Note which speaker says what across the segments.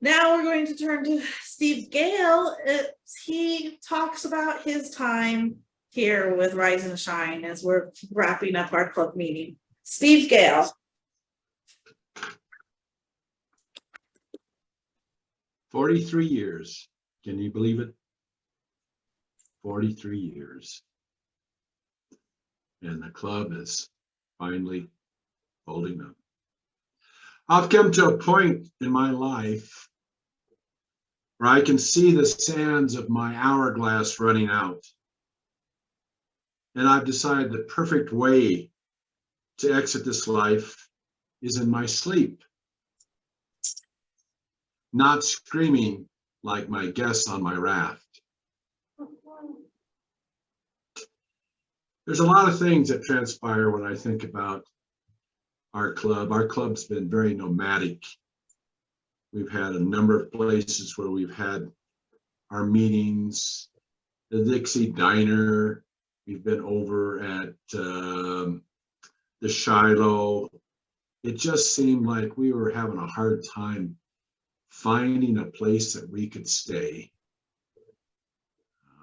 Speaker 1: Now we're going to turn to Steve Gale. He talks about his time here with Rise and Shine as we're wrapping up our club meeting. Steve Gale.
Speaker 2: 43 years. Can you believe it? 43 years. And the club is finally holding up. I've come to a point in my life where I can see the sands of my hourglass running out. And I've decided the perfect way to exit this life is in my sleep. Not screaming like my guests on my raft. There's a lot of things that transpire when I think about our club. Our club's been very nomadic. We've had a number of places where we've had our meetings, the Dixie Diner. We've been over at the Shiloh. It just seemed like we were having a hard time finding a place that we could stay.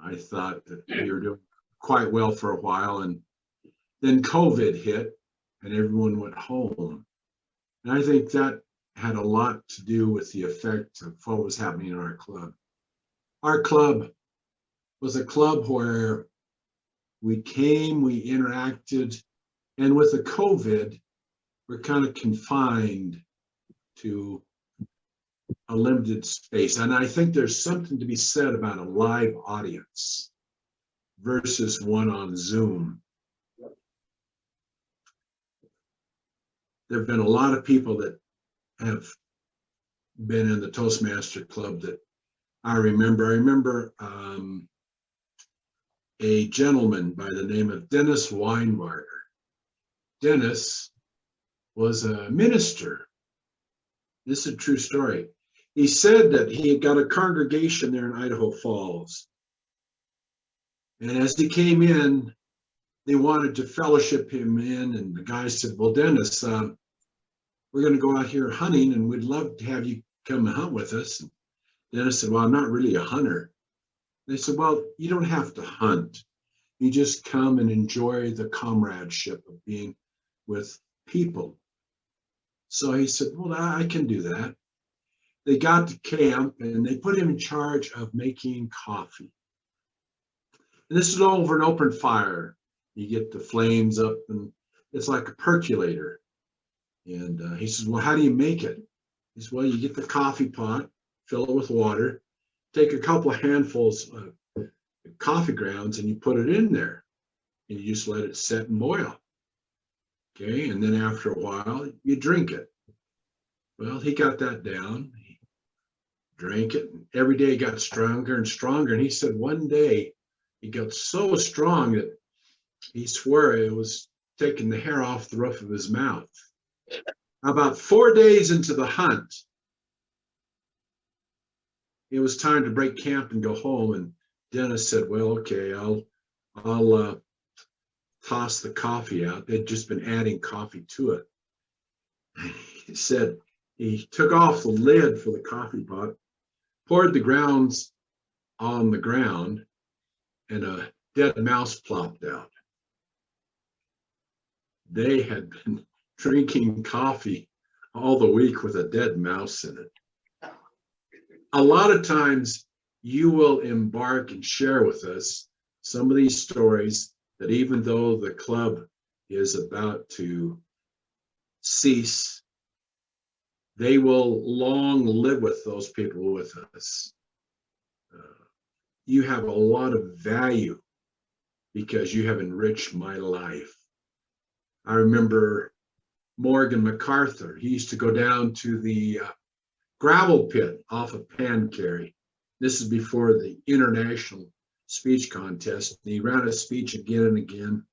Speaker 2: I thought that we were doing quite well for a while, and then COVID hit and everyone went home. And I think that had a lot to do with the effect of what was happening in our club. Our club was a club where we came, we interacted, and with the COVID, we're kind of confined to a limited space. And I think there's something to be said about a live audience versus one on Zoom. There have been a lot of people that have been in the Toastmaster Club that I remember. I remember a gentleman by the name of Dennis Weinbarger. Dennis was a minister. This is a true story. He said that he had got a congregation there in Idaho Falls. And as he came in, they wanted to fellowship him in. And the guy said, well, Dennis, we're going to go out here hunting and we'd love to have you come and hunt with us. And Dennis said, well, I'm not really a hunter. They said, well, you don't have to hunt. You just come and enjoy the comradeship of being with people. So he said, well, I can do that. They got to camp and they put him in charge of making coffee. And this is all over an open fire. You get the flames up and it's like a percolator. And he says, well, how do you make it? He says, well, you get the coffee pot, fill it with water, take a couple of handfuls of coffee grounds and you put it in there. And you just let it set and boil. Okay, and then after a while, you drink it. Well, he got that down. He drank it, and every day he got stronger and stronger. And he said one day he got so strong that he swore it was taking the hair off the roof of his mouth. About 4 days into the hunt, it was time to break camp and go home. And Dennis said, well, okay, I'll toss the coffee out. They'd just been adding coffee to it. He said he took off the lid for the coffee pot, poured the grounds on the ground, and a dead mouse plopped out. They had been drinking coffee all the week with a dead mouse in it. A lot of times you will embark and share with us some of these stories that even though the club is about to cease, they will long live with those people with us. You have a lot of value because you have enriched my life. I remember Morgan MacArthur. He used to go down to the gravel pit off of Pancarry. This is before the international speech contest. He ran a speech again and again,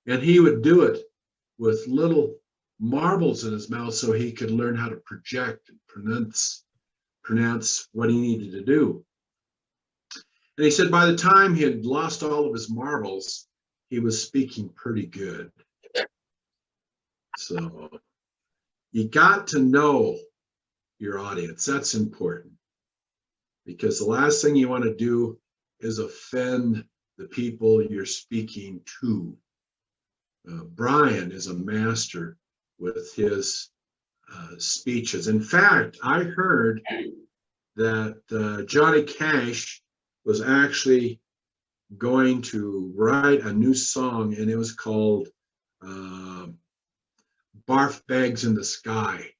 Speaker 2: and he would do it with little marbles in his mouth so he could learn how to project and pronounce what he needed to do. And he said by the time he had lost all of his marbles, he was speaking pretty good. So you got to know your audience. That's important, because the last thing you want to do is offend the people you're speaking to. Brian is a master with his speeches. In fact, I heard that Johnny Cash was actually going to write a new song, and it was called Barf Bags in the Sky.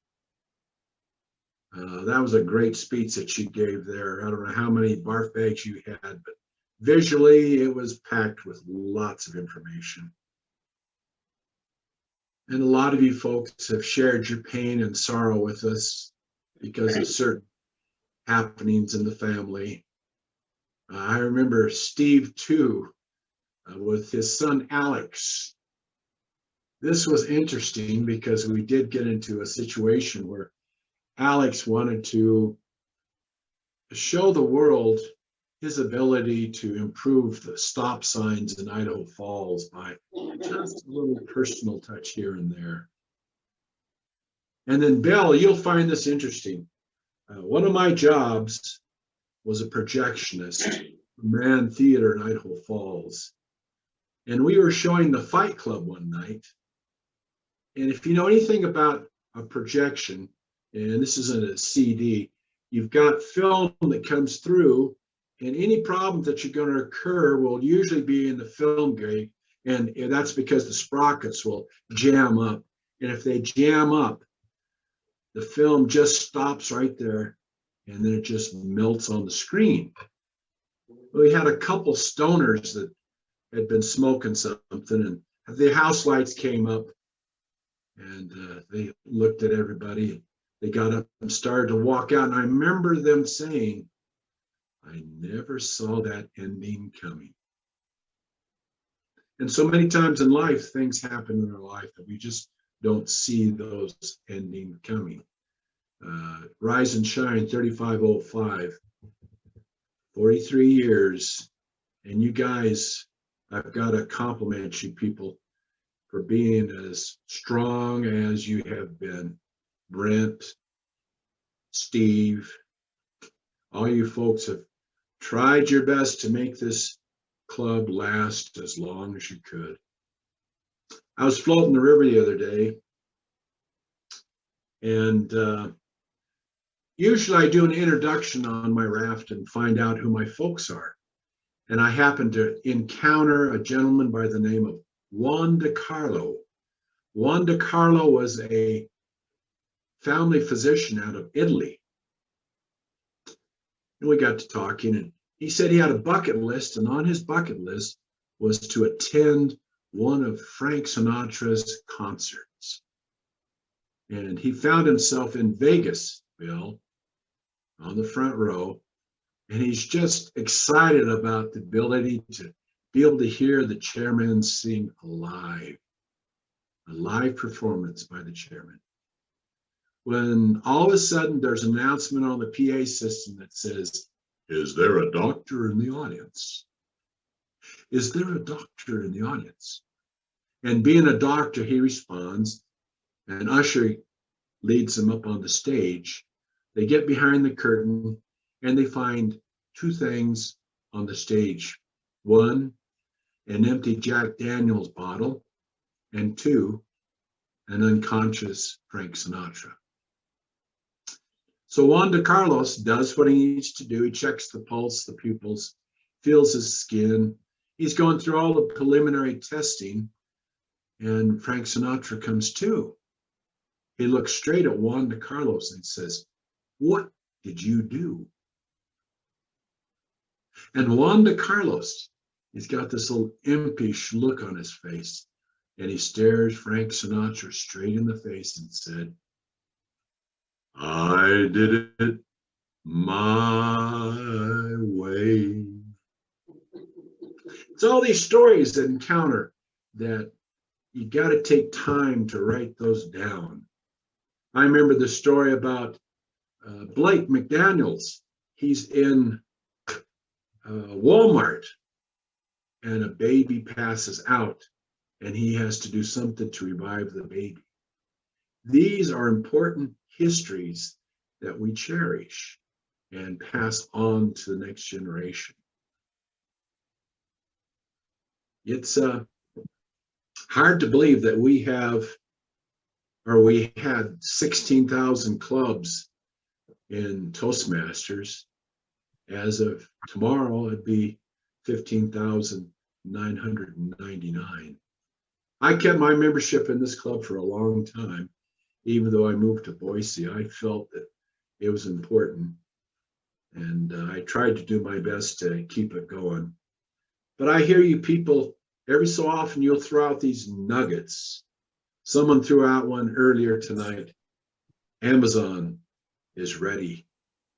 Speaker 2: That was a great speech that she gave there. I don't know how many barf bags you had, but visually it was packed with lots of information. And a lot of you folks have shared your pain and sorrow with us because of certain happenings in the family. I remember Steve too, with his son Alex. This was interesting because we did get into a situation where Alex wanted to show the world his ability to improve the stop signs in Idaho Falls by just a little personal touch here and there. And then Bill, you'll find this interesting. One of my jobs was a projectionist for Mann Theater in Idaho Falls. And we were showing the Fight Club one night. And if you know anything about a projection, and this isn't a CD, you've got film that comes through, and any problem that you're going to occur will usually be in the film gate, and that's because the sprockets will jam up. And if they jam up, the film just stops right there, and then it just melts on the screen. We had a couple stoners that had been smoking something, and the house lights came up, and they looked at everybody. They got up and started to walk out, and I remember them saying, "I never saw that ending coming." And so many times in life, things happen in our life that we just don't see those ending coming. Rise and Shine 3505, 43 years. And you guys, I've got to compliment you people for being as strong as you have been. Brent, Steve, all you folks have tried your best to make this club last as long as you could. I was floating the river the other day, and usually I do an introduction on my raft and find out who my folks are. And I happened to encounter a gentleman by the name of Juan DiCarlo. Juan DiCarlo was a family physician out of Italy. And we got to talking, and he said he had a bucket list, and on his bucket list was to attend one of Frank Sinatra's concerts. And he found himself in Vegas, Bill, on the front row, and he's just excited about the ability to be able to hear the chairman sing live, a live performance by the chairman. When all of a sudden there's an announcement on the PA system that says, "Is there a doctor in the audience? Is there a doctor in the audience?" And being a doctor, he responds, and usher leads them up on the stage. They get behind the curtain, and they find two things on the stage. One, an empty Jack Daniels bottle, and two, an unconscious Frank Sinatra. So Juan DiCarlo does what he needs to do. He checks the pulse, the pupils, feels his skin. He's going through all the preliminary testing, and Frank Sinatra comes to. He looks straight at Juan DiCarlo and says, "What did you do?" And Juan DiCarlo, he's got this little impish look on his face, and he stares Frank Sinatra straight in the face and said, "I did it my way." It's all these stories that encounter that you got to take time to write those down. I remember the story about Blake McDaniels. He's in Walmart, and a baby passes out, and he has to do something to revive the baby. These are important histories that we cherish and pass on to the next generation. It's hard to believe that we had 16,000 clubs in Toastmasters. As of tomorrow, it'd be 15,999. I kept my membership in this club for a long time. Even though I moved to Boise, I felt that it was important. And I tried to do my best to keep it going. But I hear you people, every so often you'll throw out these nuggets. Someone threw out one earlier tonight. Amazon is ready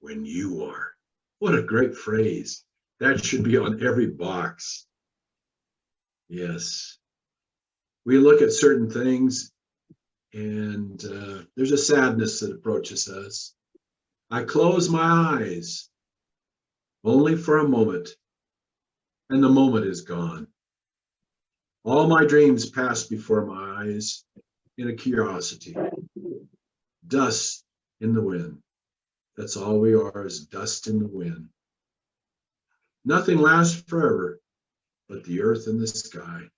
Speaker 2: when you are. What a great phrase. That should be on every box. Yes. We look at certain things and there's a sadness that approaches us. I close my eyes only for a moment, and the moment is gone. All my dreams pass before my eyes in a curiosity. Dust in the wind. That's all we are, is dust in the wind. Nothing lasts forever but the earth and the sky.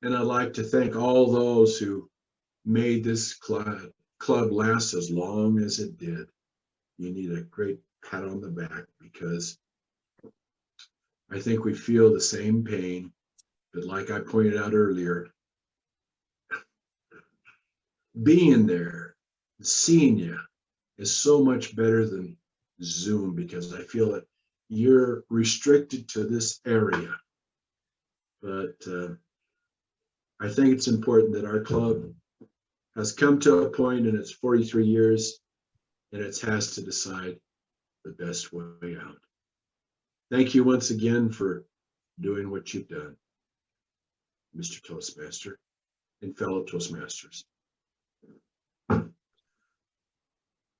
Speaker 2: And I'd like to thank all those who made this club last as long as it did. You need a great pat on the back, because I think we feel the same pain. But like I pointed out earlier, being there, seeing you is so much better than Zoom, because I feel that you're restricted to this area. But I think it's important that our club has come to a point in its 43 years, and it has to decide the best way out. Thank you once again for doing what you've done, Mr. Toastmaster and fellow Toastmasters.